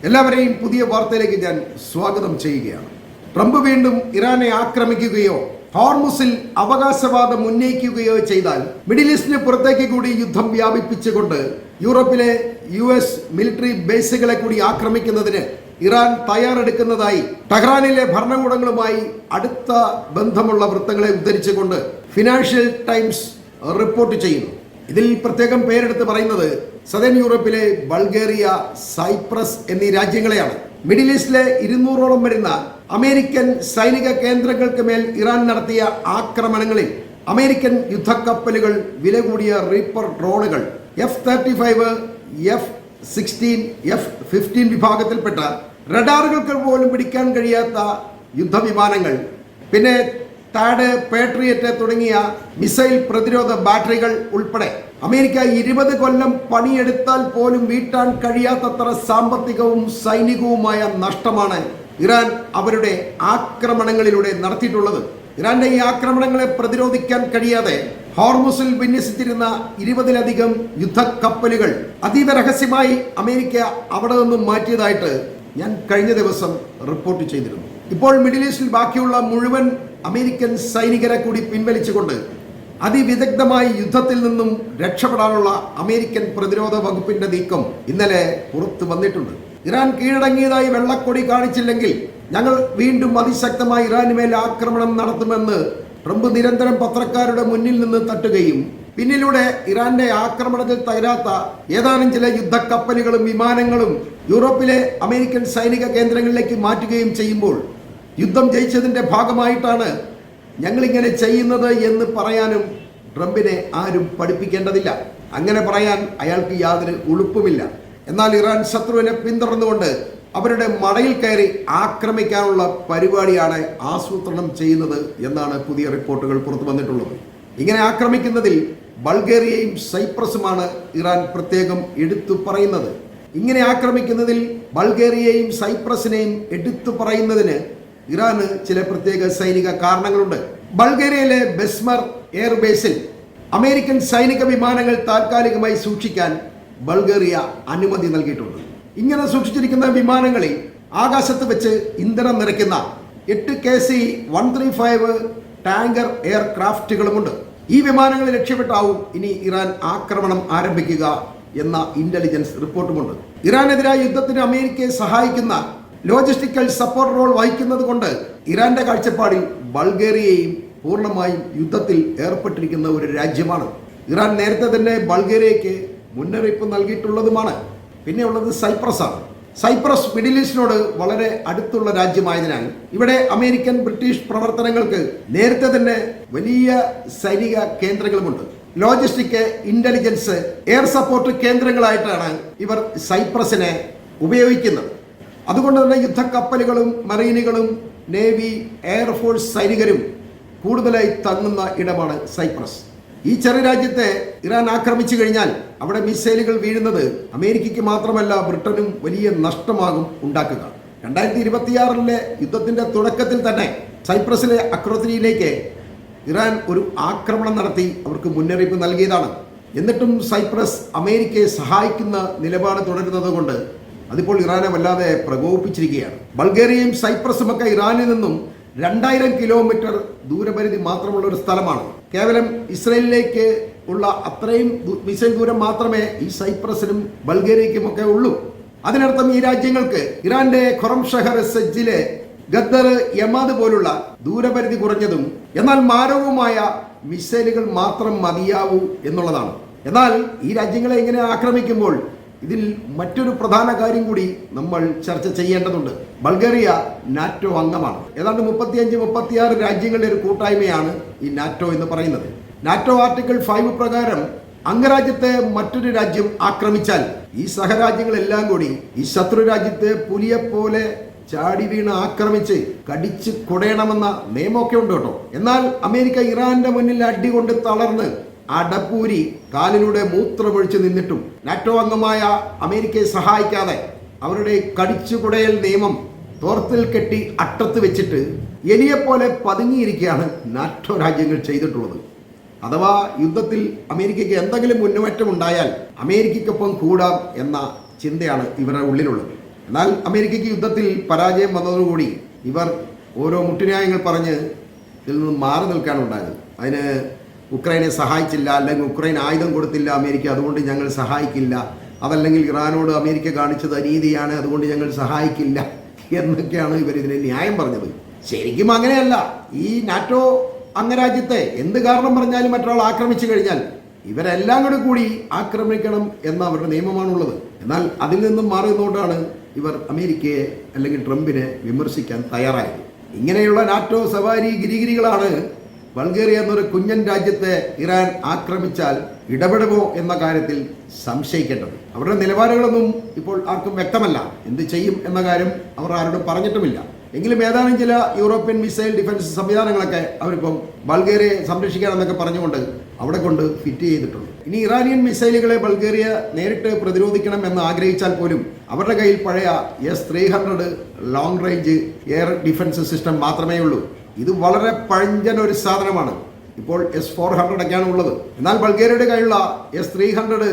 എല്ലാവരെയും പുതിയ വാർത്തയിലേക്ക് ഞാൻ സ്വാഗതം ചെയ്യുകയാണ്. ട്രംപ് വീണ്ടും ഇറാനെ ആക്രമിക്കുകയോ ഹോർമുസിൽ അവകാശവാദം ഉന്നയിക്കുകയോ ചെയ്താൽ മിഡിൽ ഈസ്റ്റിന് പുറത്തേക്ക് കൂടി യുദ്ധം വ്യാപിപ്പിച്ചുകൊണ്ട് യൂറോപ്പിലെ US മിലിറ്ററി ബേസുകളെ കൂടി ആക്രമിക്കുന്നതിന് ഇറാൻ തയ്യാറെടുക്കുന്നതായി ടെഹ്റാനിലെ ഭരണകൂടങ്ങളുമായി അടുത്ത ബന്ധമുള്ള വൃത്തങ്ങളെ ഉദ്ധരിച്ചുകൊണ്ട് ഫിനാൻഷ്യൽ ടൈംസ് റിപ്പോർട്ട് ചെയ്യുന്നു. ഇതിൽ പ്രത്യേകം പേരെടുത്ത് പറയുന്നത് സദേൺ യൂറോപ്പിലെ ബൾഗേറിയ, സൈപ്രസ് എന്നീ രാജ്യങ്ങളെയാണ്. മിഡിൽ ഈസ്റ്റിലെ 200ഓളം വരുന്ന അമേരിക്കൻ സൈനിക കേന്ദ്രങ്ങൾക്ക് മേൽ ഇറാൻ നടത്തിയ ആക്രമണങ്ങളിൽ അമേരിക്കൻ യുദ്ധക്കപ്പലുകൾ, വില കൂടിയ റീപ്പർ ഡ്രോണുകൾ, F-35, F-16, F-15 വിഭാഗത്തിൽപ്പെട്ട റഡാറുകൾക്ക് പോലും പിടിക്കാൻ കഴിയാത്ത യുദ്ധവിമാനങ്ങൾ, പിന്നെ താഡ്, പേട്രിയറ്റ് തുടങ്ങിയ മിസൈൽ പ്രതിരോധ ബാറ്ററികൾ ഉൾപ്പെടെ അമേരിക്ക 20 കൊല്ലം പണിയെടുത്താൽ പോലും വീട്ടാൻ കഴിയാത്തത്ര സാമ്പത്തികവും സൈനികവുമായ നഷ്ടമാണ് ഇറാൻ അവരുടെ ആക്രമണങ്ങളിലൂടെ നടത്തിയിട്ടുള്ളത്. ഇറാന്റെ ഈ ആക്രമണങ്ങളെ പ്രതിരോധിക്കാൻ കഴിയാതെ ഹോർമുസിൽ വിന്യസിച്ചിരുന്ന 20ലധികം യുദ്ധക്കപ്പലുകൾ അതീവ രഹസ്യമായി അമേരിക്ക അവിടെ നിന്നും മാറ്റിയതായിട്ട് ഞാൻ കഴിഞ്ഞ ദിവസം റിപ്പോർട്ട് ചെയ്തിരുന്നു. ഇപ്പോൾ മിഡിൽ ഈസ്റ്റിൽ ബാക്കിയുള്ള മുഴുവൻ അമേരിക്കൻ സൈനികരെ കൂടി പിൻവലിച്ചുകൊണ്ട് അതിവിദഗ്ധമായി യുദ്ധത്തിൽ നിന്നും രക്ഷപ്പെടാനുള്ള അമേരിക്കൻ പ്രതിരോധ വകുപ്പിന്റെ നീക്കം ഇന്നലെ പുറത്തു വന്നിട്ടുണ്ട്. ഇറാൻ കീഴടങ്ങിയതായി വെള്ളക്കൊടി കാണിച്ചില്ലെങ്കിൽ ഞങ്ങൾ വീണ്ടും അതിശക്തമായി ഇറാന് മേൽ ആക്രമണം നടത്തുമെന്ന് ട്രംപ് നിരന്തരം പത്രക്കാരുടെ മുന്നിൽ നിന്ന് തട്ടുകയും പിന്നിലൂടെ ഇറാന്റെ ആക്രമണത്തിൽ തകരാത്ത ഏതാനും ചില യുദ്ധക്കപ്പലുകളും വിമാനങ്ങളും യൂറോപ്പിലെ അമേരിക്കൻ സൈനിക കേന്ദ്രങ്ങളിലേക്ക് മാറ്റുകയും ചെയ്യുമ്പോൾ യുദ്ധം ജയിച്ചതിന്റെ ഭാഗമായിട്ടാണ് ഞങ്ങളിങ്ങനെ ചെയ്യുന്നത് എന്ന് പറയാനും ട്രംപിനെ ആരും പഠിപ്പിക്കേണ്ടതില്ല. അങ്ങനെ പറയാൻ അയാൾക്ക് യാതൊരു ഉളുപ്പുമില്ല. എന്നാൽ ഇറാൻ ശത്രുവിനെ പിന്തുടർന്നുകൊണ്ട് അവരുടെ മടയിൽ കയറി ആക്രമിക്കാനുള്ള പരിപാടിയാണ് ആസൂത്രണം ചെയ്യുന്നത് എന്നാണ് പുതിയ റിപ്പോർട്ടുകൾ പുറത്തു വന്നിട്ടുള്ളത്. ഇങ്ങനെ ആക്രമിക്കുന്നതിൽ ബൾഗേറിയയും സൈപ്രസുമാണ് ഇറാൻ പ്രത്യേകം എടുത്തു പറയുന്നത്. ഇങ്ങനെ ആക്രമിക്കുന്നതിൽ ബൾഗേറിയയും സൈപ്രസിനെയും എടുത്തു പറയുന്നതിന് ഇറാന് ചില പ്രത്യേക സൈനിക കാരണങ്ങളുണ്ട്. ബൾഗേറിയയിലെ ബെസ്മർ എയർബേസിൽ അമേരിക്കൻ സൈനിക വിമാനങ്ങൾ താൽക്കാലികമായി സൂക്ഷിക്കാൻ ബൾഗേറിയ അനുമതി നൽകിയിട്ടുണ്ട്. ഇങ്ങനെ സൂക്ഷിച്ചിരിക്കുന്ന വിമാനങ്ങളിൽ ആകാശത്ത് വെച്ച് ഇന്ധനം നിറയ്ക്കുന്ന 8 KC-135 ടാങ്കർ എയർക്രാഫ്റ്റുകളുമുണ്ട്. ഈ വിമാനങ്ങൾ ലക്ഷ്യമിട്ടാവും ഇനി ഇറാൻ ആക്രമണം ആരംഭിക്കുക എന്ന ഇന്റലിജൻസ് റിപ്പോർട്ടുമുണ്ട്. ഇറാനെതിരായ യുദ്ധത്തിന് അമേരിക്കയെ സഹായിക്കുന്ന ലോജിസ്റ്റിക്കൽ സപ്പോർട്ട് റോൾ വഹിക്കുന്നത് കൊണ്ട് ഇറാന്റെ കാഴ്ചപ്പാടിൽ ബൾഗേറിയയും പൂർണ്ണമായും യുദ്ധത്തിൽ ഏർപ്പെട്ടിരിക്കുന്ന ഒരു രാജ്യമാണ്. ഇറാൻ നേരത്തെ തന്നെ ബൾഗേറിയയ്ക്ക് മുന്നറിയിപ്പ് നൽകിയിട്ടുള്ളതുമാണ്. പിന്നെ ഉള്ളത് സൈപ്രസ് ആണ്. സൈപ്രസ് മിഡിൽ ഈസ്റ്റിനോട് വളരെ അടുത്തുള്ള രാജ്യമായതിനാൽ ഇവിടെ അമേരിക്കൻ, ബ്രിട്ടീഷ് പ്രവർത്തനങ്ങൾക്ക് നേരത്തെ തന്നെ വലിയ സൈനിക കേന്ദ്രങ്ങളുമുണ്ട്. ലോജിസ്റ്റിക്, ഇന്റലിജൻസ്, എയർ സപ്പോർട്ട് കേന്ദ്രങ്ങളായിട്ടാണ് ഇവർ സൈപ്രസിനെ ഉപയോഗിക്കുന്നത്. അതുകൊണ്ട് തന്നെ യുദ്ധക്കപ്പലുകളും മറീനുകളും നേവി, എയർഫോഴ്സ് സൈനികരും കൂടുതലായി തങ്ങുന്ന ഇടമാണ് സൈപ്രസ്. ഈ ചെറിയ രാജ്യത്തെ ഇറാൻ ആക്രമിച്ചു കഴിഞ്ഞാൽ അവിടെ മിസൈലുകൾ വീഴുന്നത് അമേരിക്കയ്ക്ക് മാത്രമല്ല ബ്രിട്ടനും വലിയ നഷ്ടമാകും ഉണ്ടാക്കുക. 2026 യുദ്ധത്തിന്റെ തുടക്കത്തിൽ തന്നെ സൈപ്രസിലെ അക്രോത്തിനിയിലേക്ക് ഇറാൻ ഒരു ആക്രമണം നടത്തി അവർക്ക് മുന്നറിയിപ്പ് നൽകിയതാണ്. എന്നിട്ടും സൈപ്രസ് അമേരിക്കയെ സഹായിക്കുന്ന നിലപാട് തുടരുന്നത് കൊണ്ട് അതിപ്പോൾ ഇറാനെ വല്ലാതെ പ്രകോപിപ്പിച്ചിരിക്കുകയാണ്. ബൾഗേറിയയും സൈപ്രസും ഒക്കെ ഇറാനിൽ നിന്നും 2000 കിലോമീറ്റർ ദൂരപരിധി മാത്രമുള്ള ഒരു സ്ഥലമാണ്. കേവലം ഇസ്രയേലിലേക്ക് ഉള്ള അത്രയും മിസൈൽ ദൂരം മാത്രമേ ഈ സൈപ്രസിനും ബൾഗേറിയയ്ക്കും ഒക്കെ ഉള്ളൂ. അതിനർത്ഥം ഈ രാജ്യങ്ങൾക്ക് ഇറാന്റെ ഖൊറം ഷഹർ, സെജ്ജിലെ ഗദ്ദർ, യമാദ് പോലുള്ള ദൂരപരിധി കുറഞ്ഞതും എന്നാൽ മാരകവുമായ മിസൈലുകൾ മാത്രം മതിയാവൂ എന്നുള്ളതാണ്. എന്നാൽ ഈ രാജ്യങ്ങളെ ഇങ്ങനെ ആക്രമിക്കുമ്പോൾ ഇതിൽ മറ്റൊരു പ്രധാന കാര്യം കൂടി നമ്മൾ ചർച്ച ചെയ്യേണ്ടതുണ്ട്. ബൾഗേറിയ നാറ്റോ അംഗമാണ്. ഏതാണ്ട് 35-36 രാജ്യങ്ങളുടെ ഒരു കൂട്ടായ്മയാണ് ഈ നാറ്റോ എന്ന് പറയുന്നത്. നാറ്റോ ആർട്ടിക്കിൾ 5 പ്രകാരം അംഗരാജ്യത്തെ മറ്റൊരു രാജ്യം ആക്രമിച്ചാൽ ഈ സഹരാജ്യങ്ങളെല്ലാം കൂടി ഈ ശത്രു രാജ്യത്തെ പുലിയെപ്പോലെ ചാടി വീണ് ആക്രമിച്ച് കടിച്ച് കൊടയണമെന്ന നിയമമൊക്കെ ഉണ്ട് കേട്ടോ. എന്നാൽ അമേരിക്ക ഇറാന്റെ മുന്നിൽ അടികൊണ്ട് തളർന്ന് അടപ്പൂരി കാലിലൂടെ മൂത്രമൊഴിച്ച് നിന്നിട്ടും നാറ്റോ അംഗമായ അമേരിക്കയെ സഹായിക്കാതെ അവരുടെ കടിച്ചുകുടയൽ നിയമം തോർത്തിൽ കെട്ടി അട്ടത്ത് വെച്ചിട്ട് എലിയെപ്പോലെ പതുങ്ങിയിരിക്കുകയാണ് നാറ്റോ രാജ്യങ്ങൾ ചെയ്തിട്ടുള്ളത്. അഥവാ യുദ്ധത്തിൽ അമേരിക്കയ്ക്ക് എന്തെങ്കിലും മുന്നേറ്റം ഉണ്ടായാൽ അമേരിക്കയ്ക്കൊപ്പം കൂടാം എന്ന ചിന്തയാണ് ഇവരുടെ ഉള്ളിലുള്ളത്. എന്നാൽ അമേരിക്കയ്ക്ക് യുദ്ധത്തിൽ പരാജയം വന്നതോടുകൂടി ഇവർ ഓരോ മുട്ടുന്യായങ്ങൾ പറഞ്ഞ് ഇതിൽ നിന്ന് മാറി നിൽക്കാനുണ്ടായത്. അതിന് ഉക്രൈനെ സഹായിച്ചില്ല, അല്ലെങ്കിൽ ഉക്രൈൻ ആയുധം കൊടുത്തില്ല അമേരിക്ക, അതുകൊണ്ട് ഞങ്ങൾ സഹായിക്കില്ല, അതല്ലെങ്കിൽ ഇറാനോട് അമേരിക്ക കാണിച്ചത് അനീതിയാണ്, അതുകൊണ്ട് ഞങ്ങൾ സഹായിക്കില്ല എന്നൊക്കെയാണ് ഇവരിതിനെ ന്യായം പറഞ്ഞത്. ശരിക്കും അങ്ങനെയല്ല. ഈ നാറ്റോ അംഗരാജ്യത്തെ എന്ത് കാരണം പറഞ്ഞാലും മറ്റൊരാൾ ആക്രമിച്ചു കഴിഞ്ഞാൽ ഇവരെല്ലാം കൂടി ആക്രമിക്കണം എന്ന അവരുടെ നിയമമാണുള്ളത്. എന്നാൽ അതിൽ നിന്നും മാറി നിന്നുകൊണ്ടാണ് ഇവർ അമേരിക്കയെ അല്ലെങ്കിൽ ട്രംപിനെ വിമർശിക്കാൻ തയ്യാറായത്. ഇങ്ങനെയുള്ള നാറ്റോ സവാരി ഗിരിഗിരികളാണ് ബൾഗേറിയ എന്നൊരു കുഞ്ഞൻ രാജ്യത്തെ ഇറാൻ ആക്രമിച്ചാൽ ഇടപെടുമോ എന്ന കാര്യത്തിൽ സംശയിക്കേണ്ടത്. അവരുടെ നിലപാടുകളൊന്നും ഇപ്പോൾ ആർക്കും വ്യക്തമല്ല. എന്ത് ചെയ്യും എന്ന കാര്യം അവർ ആരോടും പറഞ്ഞിട്ടുമില്ല. എങ്കിലും ഏതാനും ചില യൂറോപ്യൻ മിസൈൽ ഡിഫൻസ് സംവിധാനങ്ങളൊക്കെ അവരിപ്പം ബൾഗേറിയയെ സംരക്ഷിക്കാനെന്നൊക്കെ പറഞ്ഞുകൊണ്ട് അവിടെ കൊണ്ട് ഫിറ്റ് ചെയ്തിട്ടുണ്ട്. ഇനി ഇറാനിയൻ മിസൈലുകളെ ബൾഗേറിയ നേരിട്ട് പ്രതിരോധിക്കണം എന്ന് ആഗ്രഹിച്ചാൽ പോലും അവരുടെ കയ്യിൽ പഴയ S-300 long range air defence system മാത്രമേ ഉള്ളൂ. ഇത് വളരെ പഴഞ്ചൻ ഒരു സാധനമാണ്. ഇപ്പോൾ S-400 ഒക്കെയാണ് ഉള്ളത്. എന്നാൽ ബൾഗേറിയയുടെ കയ്യിലുള്ള S-300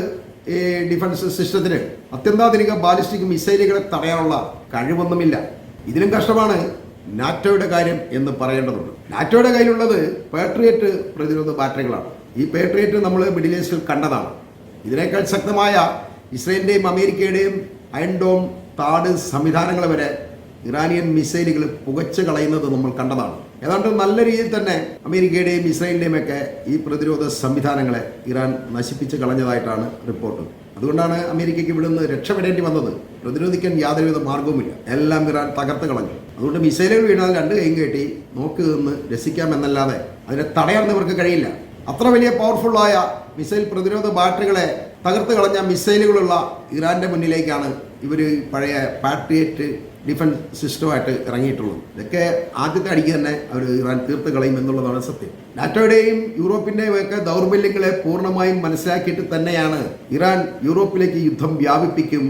ഡിഫൻസ് സിസ്റ്റത്തിന് അത്യന്താധുനിക ബാലിസ്റ്റിക് മിസൈലുകളെ തടയാനുള്ള കഴിവൊന്നുമില്ല. ഇതിലും കഷ്ടമാണ് നാറ്റോയുടെ കാര്യം എന്ന് പറയേണ്ടതുണ്ട്. നാറ്റോയുടെ കയ്യിലുള്ളത് പാട്രിയറ്റ് പ്രതിരോധ ബാറ്ററികളാണ്. ഈ പാട്രിയറ്റ് നമ്മൾ മിഡിൽ ഈസ്റ്റിൽ കണ്ടതാണ്. ഇതിനേക്കാൾ ശക്തമായ ഇസ്രയേലിൻ്റെയും അമേരിക്കയുടെയും അയൺ ഡോം താഡ് സംവിധാനങ്ങൾ വരെ ഇറാനിയൻ മിസൈലുകൾ പുകച്ചു കളയുന്നത് നമ്മൾ കണ്ടതാണ്. ഏതാണ്ട് നല്ല രീതിയിൽ തന്നെ അമേരിക്കയുടെയും ഇസ്രയേലിൻ്റെയും ഒക്കെ ഈ പ്രതിരോധ സംവിധാനങ്ങളെ ഇറാൻ നശിപ്പിച്ച് കളഞ്ഞതായിട്ടാണ് റിപ്പോർട്ട്. അതുകൊണ്ടാണ് അമേരിക്കയ്ക്ക് ഇവിടുന്ന് രക്ഷപ്പെടേണ്ടി വന്നത്. പ്രതിരോധിക്കാൻ യാതൊരുവിധ മാർഗവുമില്ല. എല്ലാം ഇറാൻ തകർത്ത് കളഞ്ഞു. അതുകൊണ്ട് മിസൈലുകൾ വീണാൽ രണ്ട് കൈയും കെട്ടി നോക്കി നിന്ന് രസിക്കാമെന്നല്ലാതെ അതിനെ തടയാനവർക്ക് കഴിയില്ല. അത്ര വലിയ പവർഫുള്ളായ മിസൈൽ പ്രതിരോധ ബാറ്ററികളെ തകർത്ത് കളഞ്ഞ മിസൈലുകളുള്ള ഇറാന്റെ മുന്നിലേക്കാണ് ഇവർ പഴയ പാട്രിയറ്റ് ഡിഫൻസ് സിസ്റ്റമായിട്ട് ഇറങ്ങിയിട്ടുള്ളത്. ഇതൊക്കെ ആദ്യത്തെ അടിക്ക് തന്നെ അവർ ഇറാൻ തീർത്ത് കളയും എന്നുള്ളതാണ് സത്യം. നാറ്റോയുടെയും യൂറോപ്പിൻ്റെയും ഒക്കെ ദൗർബല്യങ്ങളെ പൂർണ്ണമായും മനസ്സിലാക്കിയിട്ട് തന്നെയാണ് ഇറാൻ യൂറോപ്പിലേക്ക് യുദ്ധം വ്യാപിപ്പിക്കും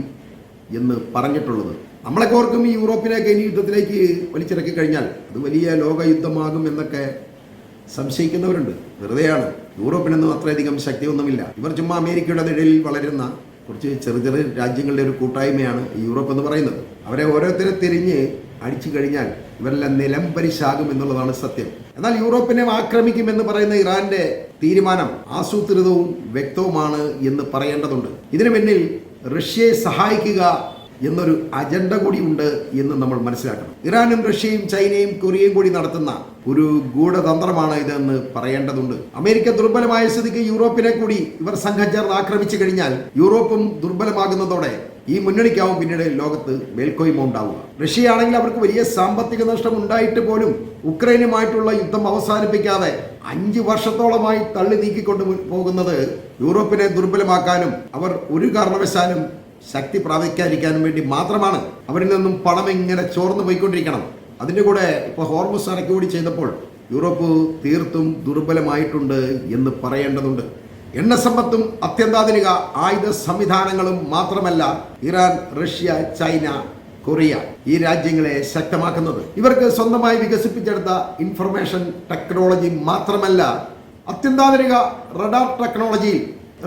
എന്ന് പറഞ്ഞിട്ടുള്ളത്. നമ്മളൊക്കെ ഓർക്കും ഈ യൂറോപ്പിനെയൊക്കെ ഇനി യുദ്ധത്തിലേക്ക് വലിച്ചിറക്കി കഴിഞ്ഞാൽ അത് വലിയ ലോക യുദ്ധമാകും എന്നൊക്കെ സംശയിക്കുന്നവരുണ്ട്. വെറുതെയാണ്. യൂറോപ്പിനൊന്നും അത്രയധികം ശക്തിയൊന്നുമില്ല. ഇവർ ചുമ്മാ അമേരിക്കയുടെ നിഴലിൽ വളരുന്ന കുറച്ച് ചെറിയ ചെറിയ രാജ്യങ്ങളുടെ ഒരു കൂട്ടായ്മയാണ് ഈ യൂറോപ്പ് എന്ന് പറയുന്നത്. അവരെ ഓരോരുത്തരെ തിരിഞ്ഞ് അടിച്ചു കഴിഞ്ഞാൽ ഇവരെല്ലാം നിലംപരിശാകും എന്നുള്ളതാണ് സത്യം. എന്നാൽ യൂറോപ്പിനെ ആക്രമിക്കുമെന്ന് പറയുന്ന ഇറാന്റെ തീരുമാനം ആസൂത്രിതവും വ്യക്തവുമാണ് എന്ന് പറയേണ്ടതുണ്ട്. ഇതിനു പിന്നിൽ റഷ്യയെ സഹായിക്കുക എന്നൊരു അജണ്ട കൂടി ഉണ്ട് എന്ന് നമ്മൾ മനസ്സിലാക്കണം. ഇറാനും റഷ്യയും ചൈനയും കൊറിയയും കൂടി നടത്തുന്ന ഒരു ഗൂഢതന്ത്രമാണ് ഇതെന്ന് പറയേണ്ടതുണ്ട്. അമേരിക്ക ദുർബലമായ സ്ഥിതിക്ക് യൂറോപ്പിനെ കൂടി ഇവർ സംഘം ചേർന്ന് ആക്രമിച്ചു കഴിഞ്ഞാൽ യൂറോപ്പും ദുർബലമാകുന്നതോടെ ഈ മുന്നണിക്കാവും പിന്നീട് ലോകത്ത് മേൽക്കോയ്മ ഉണ്ടാവുക. റഷ്യയാണെങ്കിൽ അവർക്ക് വലിയ സാമ്പത്തിക നഷ്ടം ഉണ്ടായിട്ട് പോലും ഉക്രൈനുമായിട്ടുള്ള യുദ്ധം അവസാനിപ്പിക്കാതെ 5 വർഷത്തോളമായി തള്ളി നീക്കിക്കൊണ്ട് പോകുന്നത് യൂറോപ്പിനെ ദുർബലമാക്കാനും അവർ ഒരു കാരണവശാലും ശക്തി പ്രാപിക്കാതിരിക്കാനും വേണ്ടി മാത്രമാണ്. അവരിൽ നിന്നും പണം ഇങ്ങനെ ചോർന്നു പോയിക്കൊണ്ടിരിക്കണം. അതിൻ്റെ കൂടെ ഇപ്പോൾ ഹോർമുസ് അടയ്ക്കുകൂടി ചെയ്തപ്പോൾ യൂറോപ്പ് തീർത്തും ദുർബലമായിട്ടുണ്ട് എന്ന് പറയേണ്ടതുണ്ട്. എണ്ണസമ്പത്തും അത്യന്താധുനിക ആയുധ സംവിധാനങ്ങളും മാത്രമല്ല ഇറാൻ, റഷ്യ, ചൈന, കൊറിയ ഈ രാജ്യങ്ങളെ ശക്തമാക്കുന്നത്. ഇവർക്ക് സ്വന്തമായി വികസിപ്പിച്ചെടുത്ത ഇൻഫർമേഷൻ ടെക്നോളജി മാത്രമല്ല, അത്യന്താധുനിക റഡാർ ടെക്നോളജിയിൽ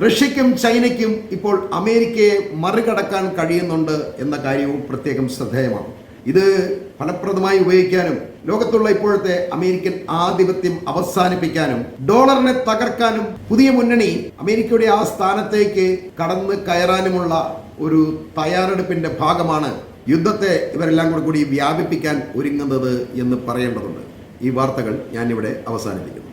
റഷ്യയ്ക്കും ചൈനയ്ക്കും ഇപ്പോൾ അമേരിക്കയെ മറികടക്കാൻ കഴിയുന്നുണ്ട് എന്ന കാര്യവും പ്രത്യേകം ശ്രദ്ധേയമാണ്. ഇത് ഫലപ്രദമായി ഉപയോഗിക്കാനും ലോകത്തുള്ള ഇപ്പോഴത്തെ അമേരിക്കൻ ആധിപത്യം അവസാനിപ്പിക്കാനും ഡോളറിനെ തകർക്കാനും പുതിയ മുന്നണി അമേരിക്കയുടെ ആ സ്ഥാനത്തേക്ക് കടന്നു കയറാനുമുള്ള ഒരു തയ്യാറെടുപ്പിന്റെ ഭാഗമാണ് യുദ്ധത്തെ ഇവരെല്ലാം കൂടി വ്യാപിപ്പിക്കാൻ ഒരുങ്ങുന്നത് എന്ന് പറയേണ്ടതുണ്ട്. ഈ വാർത്തകൾ ഞാനിവിടെ അവസാനിപ്പിക്കുന്നു.